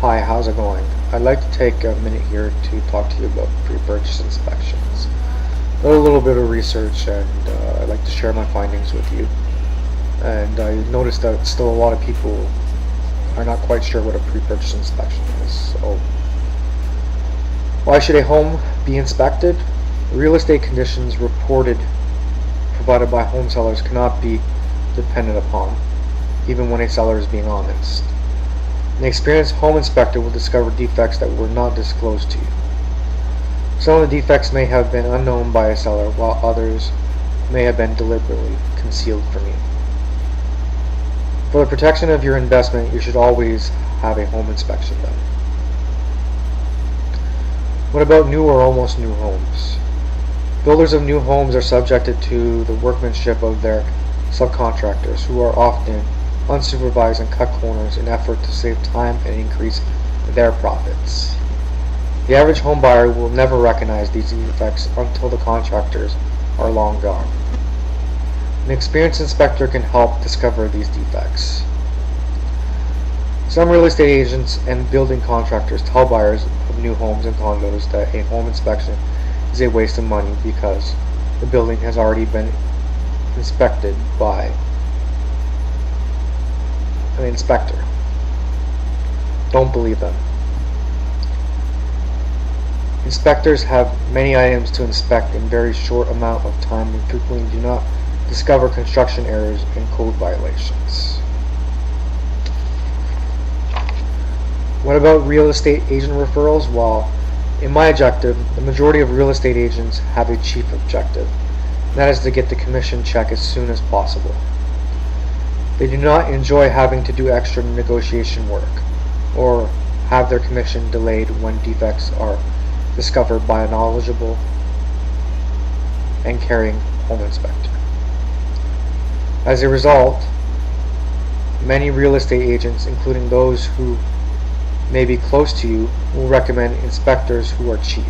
Hi, how's it going? I'd like to take a minute here to talk to you about pre-purchase inspections. I did a little bit of research and I'd like to share my findings with you. And I noticed that still a lot of people are not quite sure what a pre-purchase inspection is. So, why should a home be inspected? Real estate conditions provided by home sellers cannot be depended upon, even when a seller is being honest. An experienced home inspector will discover defects that were not disclosed to you. Some of the defects may have been unknown by a seller, while others may have been deliberately concealed from you. For the protection of your investment, you should always have a home inspection done. What about new or almost new homes? Builders of new homes are subjected to the workmanship of their subcontractors, who are often unsupervised and cut corners in effort to save time and increase their profits. The average home buyer will never recognize these defects until the contractors are long gone. An experienced inspector can help discover these defects. Some real estate agents and building contractors tell buyers of new homes and condos that a home inspection is a waste of money because the building has already been inspected by an inspector. Don't believe them. Inspectors have many items to inspect in a very short amount of time and frequently do not discover construction errors and code violations. What about real estate agent referrals? Well, in my objective, the majority of real estate agents have a chief objective, and that is to get the commission check as soon as possible. They do not enjoy having to do extra negotiation work or have their commission delayed when defects are discovered by a knowledgeable and caring home inspector. As a result, many real estate agents, including those who may be close to you, will recommend inspectors who are cheap.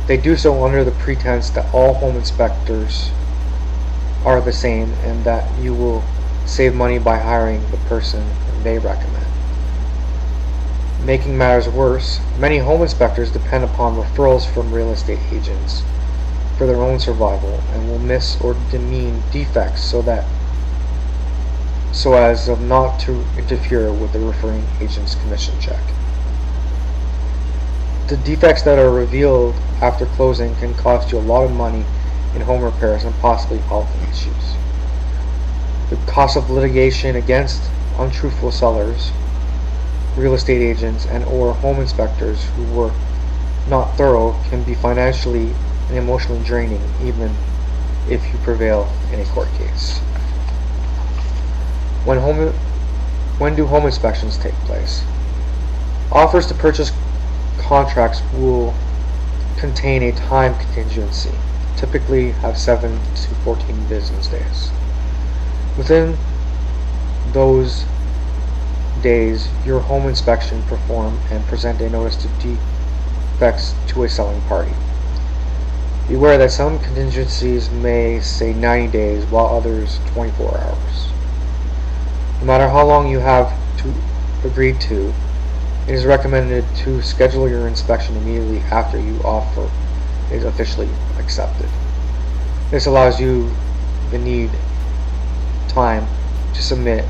They do so under the pretense that all home inspectors are the same and that you will save money by hiring the person they recommend. Making matters worse, many home inspectors depend upon referrals from real estate agents for their own survival and will miss or demean defects so as not to interfere with the referring agent's commission check. The defects that are revealed after closing can cost you a lot of money in home repairs and possibly health issues. The cost of litigation against untruthful sellers, real estate agents, and or home inspectors who were not thorough can be financially and emotionally draining even if you prevail in a court case. When do home inspections take place? Offers to purchase contracts will contain a time contingency, typically have 7 to 14 business days. Within those days, your home inspection perform and present a notice to defects to a selling party. Beware that some contingencies may say 90 days while others 24 hours. No matter how long you have to agree to, it is recommended to schedule your inspection immediately after your offer is officially accepted. This allows you the need time to submit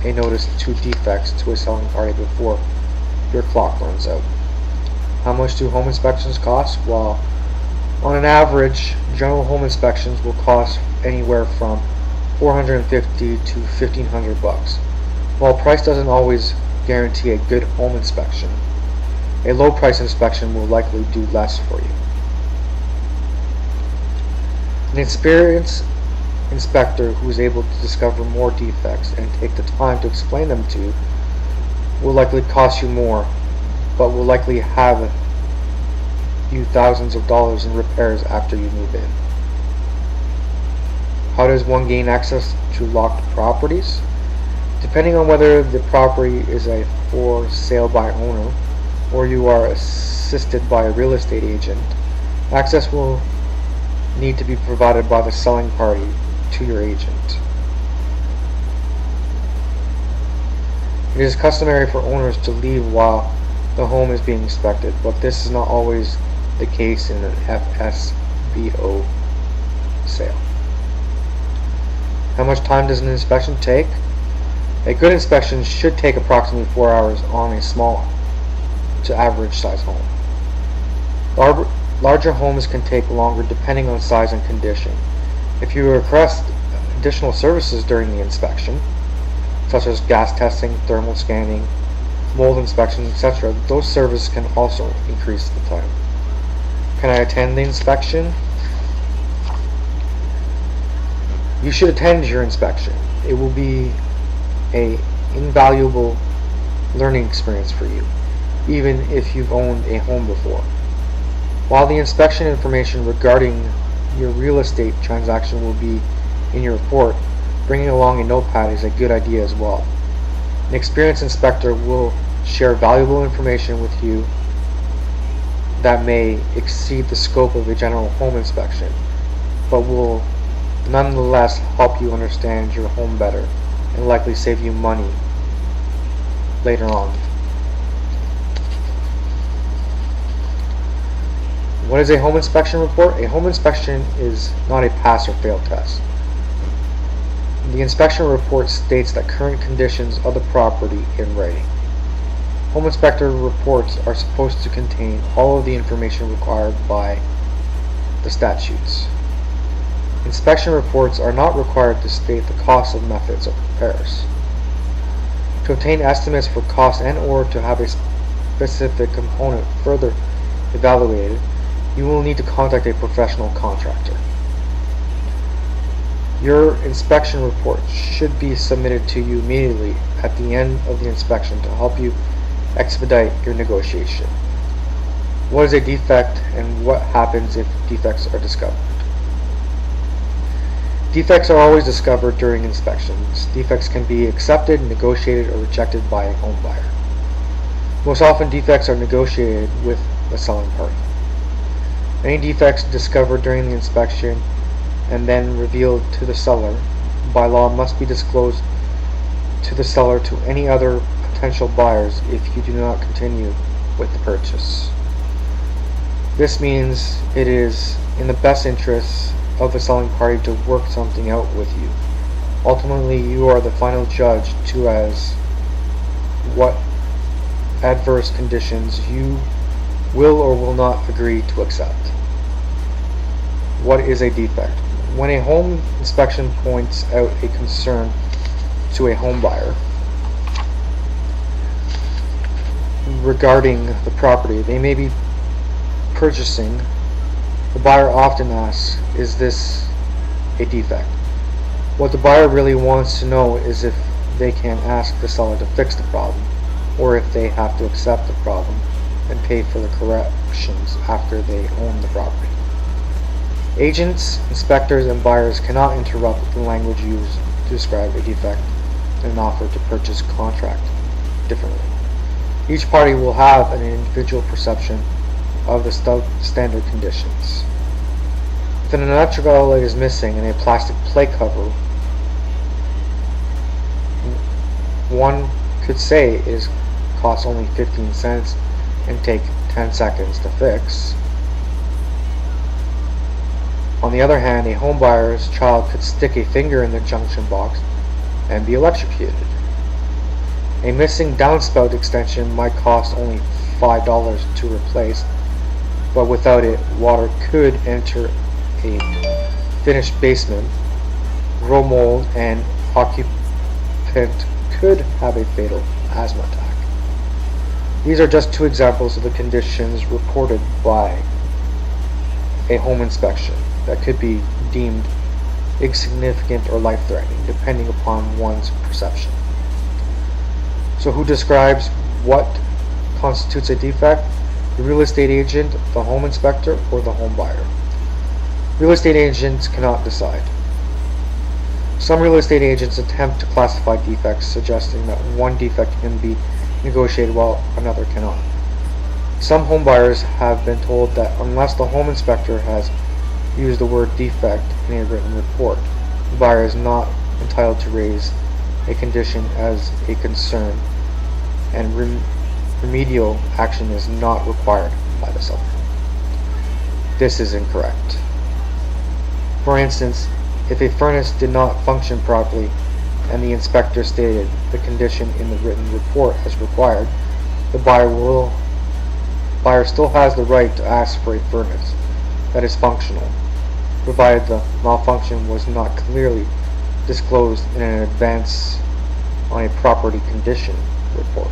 a notice to defects to a selling party before your clock runs out. How much do home inspections cost? Well, on an average, general home inspections will cost anywhere from $450 to $1,500. While price doesn't always guarantee a good home inspection, a low price inspection will likely do less for you. An experienced inspector who is able to discover more defects and take the time to explain them to you will likely cost you more, but will likely have you thousands of dollars in repairs after you move in. How does one gain access to locked properties? Depending on whether the property is a for sale by owner or you are assisted by a real estate agent, access will need to be provided by the selling party to your agent. It is customary for owners to leave while the home is being inspected, but this is not always the case in an FSBO sale. How much time does an inspection take? A good inspection should take approximately 4 hours on a small to average size home. Larger homes can take longer depending on size and condition. If you request additional services during the inspection, such as gas testing, thermal scanning, mold inspection, etc., those services can also increase the time. Can I attend the inspection? You should attend your inspection. It will be an invaluable learning experience for you, even if you've owned a home before. While the inspection information regarding your real estate transaction will be in your report, bringing along a notepad is a good idea as well. An experienced inspector will share valuable information with you that may exceed the scope of a general home inspection, but will nonetheless help you understand your home better and likely save you money later on. What is a home inspection report? A home inspection is not a pass or fail test. The inspection report states the current conditions of the property in writing. Home inspector reports are supposed to contain all of the information required by the statutes. Inspection reports are not required to state the cost of methods of repairs. To obtain estimates for cost and or to have a specific component further evaluated, you will need to contact a professional contractor. Your inspection report should be submitted to you immediately at the end of the inspection to help you expedite your negotiation. What is a defect and what happens if defects are discovered? Defects are always discovered during inspections. Defects can be accepted, negotiated, or rejected by a home buyer. Most often defects are negotiated with the selling party. Any defects discovered during the inspection and then revealed to the seller by law must be disclosed to the seller to any other potential buyers if you do not continue with the purchase. This means it is in the best interest of the selling party to work something out with you. Ultimately, you are the final judge to as what adverse conditions you will or will not agree to accept. What is a defect? When a home inspection points out a concern to a home buyer regarding the property they may be purchasing, the buyer often asks, is this a defect? What the buyer really wants to know is if they can ask the seller to fix the problem, or if they have to accept the problem and pay for the corrections after they own the property. Agents, inspectors, and buyers cannot interrupt the language used to describe a defect in an offer to purchase contract differently. Each party will have an individual perception of the standard conditions. If an electrical outlet is missing and a plastic plate cover, one could say it costs only 15 cents and take 10 seconds to fix. On the other hand, a home buyer's child could stick a finger in the junction box and be electrocuted. A missing downspout extension might cost only $5 to replace, but without it, water could enter a finished basement, grow mold, and occupant could have a fatal asthma attack. These are just two examples of the conditions reported by a home inspection that could be deemed insignificant or life-threatening, depending upon one's perception. So who describes what constitutes a defect? The real estate agent, the home inspector, or the home buyer? Real estate agents cannot decide. Some real estate agents attempt to classify defects, suggesting that one defect can be negotiated while another cannot. Some home buyers have been told that unless the home inspector has used the word defect in a written report, the buyer is not entitled to raise a condition as a concern and remedial action is not required by the seller. This is incorrect. For instance, if a furnace did not function properly and the inspector stated the condition in the written report as required, the buyer still has the right to ask for a furnace that is functional, provided the malfunction was not clearly disclosed in an advance on a property condition report.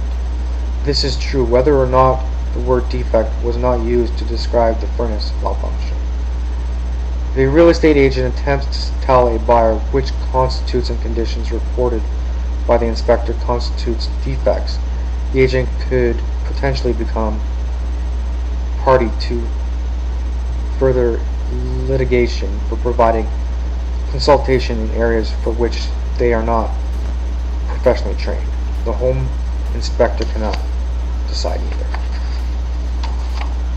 This is true whether or not the word defect was not used to describe the furnace malfunction. If a real estate agent attempts to tell a buyer which constitutes and conditions reported by the inspector constitutes defects, the agent could potentially become party to further litigation for providing consultation in areas for which they are not professionally trained. The home inspector cannot decide either.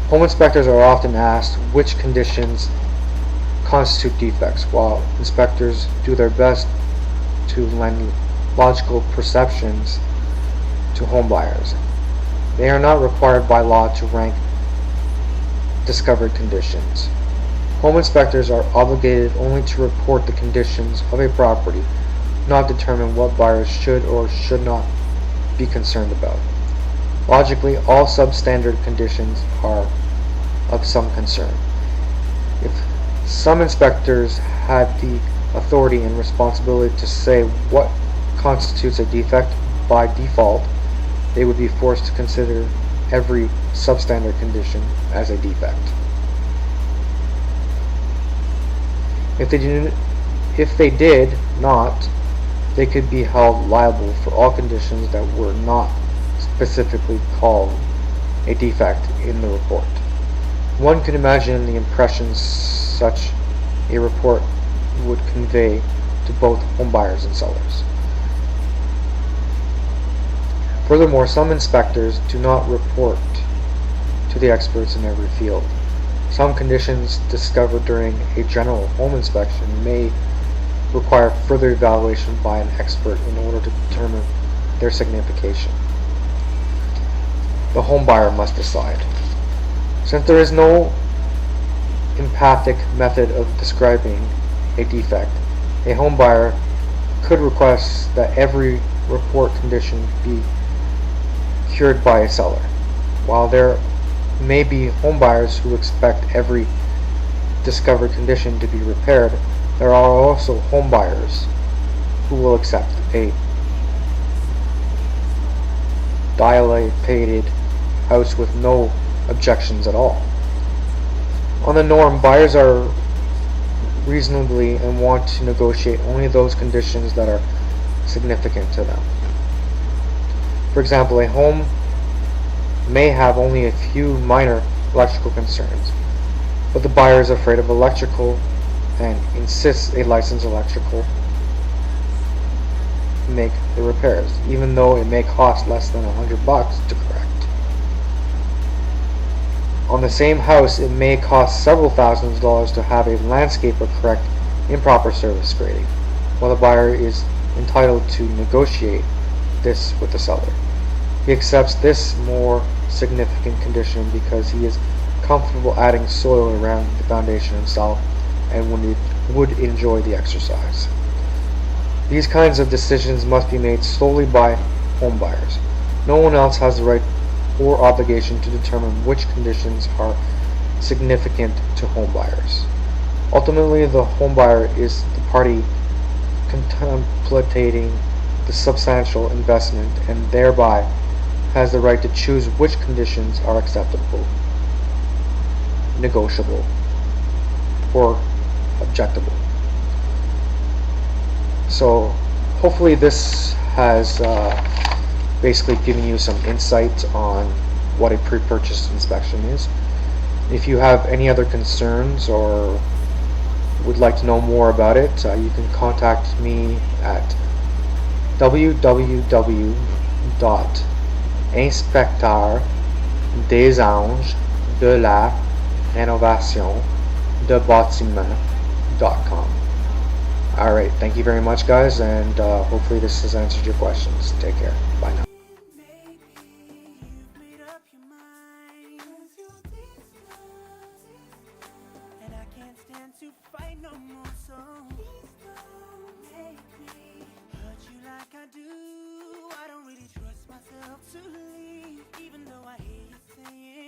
Home inspectors are often asked which conditions constitute defects, while inspectors do their best to lend logical perceptions to home buyers. They are not required by law to rank discovered conditions. Home inspectors are obligated only to report the conditions of a property, not determine what buyers should or should not be concerned about. Logically, all substandard conditions are of some concern. If some inspectors had the authority and responsibility to say what constitutes a defect by default, they would be forced to consider every substandard condition as a defect. If they did not, they could be held liable for all conditions that were not specifically called a defect in the report. One can imagine the impressions such a report would convey to both home buyers and sellers. Furthermore, some inspectors do not report to the experts in every field. Some conditions discovered during a general home inspection may require further evaluation by an expert in order to determine their signification. The home buyer must decide. Since there is no empathic method of describing a defect, a home buyer could request that every report condition be cured by a seller. While there may be home buyers who expect every discovered condition to be repaired, there are also home buyers who will accept a dilapidated house with no objections at all. On the norm, buyers are reasonably and want to negotiate only those conditions that are significant to them. For example, a home may have only a few minor electrical concerns, but the buyer is afraid of electrical and insists a licensed electrical make the repairs, even though it may cost less than $100 to correct. On the same house, it may cost several thousands of dollars to have a landscaper correct improper surface grading, while the buyer is entitled to negotiate this with the seller. He accepts this more significant condition because he is comfortable adding soil around the foundation himself and would enjoy the exercise. These kinds of decisions must be made solely by home buyers. No one else has the right or obligation to determine which conditions are significant to home buyers. Ultimately, the home buyer is the party contemplating the substantial investment and thereby has the right to choose which conditions are acceptable, negotiable, or objectable. So hopefully this has basically given you some insight on what a pre-purchase inspection is. If you have any other concerns or would like to know more about it, you can contact me at www.inspecteur-de-la-rénovation-de-bâtiment.com. Alright, thank you very much guys, and hopefully this has answered your questions. Take care. Bye now. I do. I don't really trust myself to leave, even though I hear you saying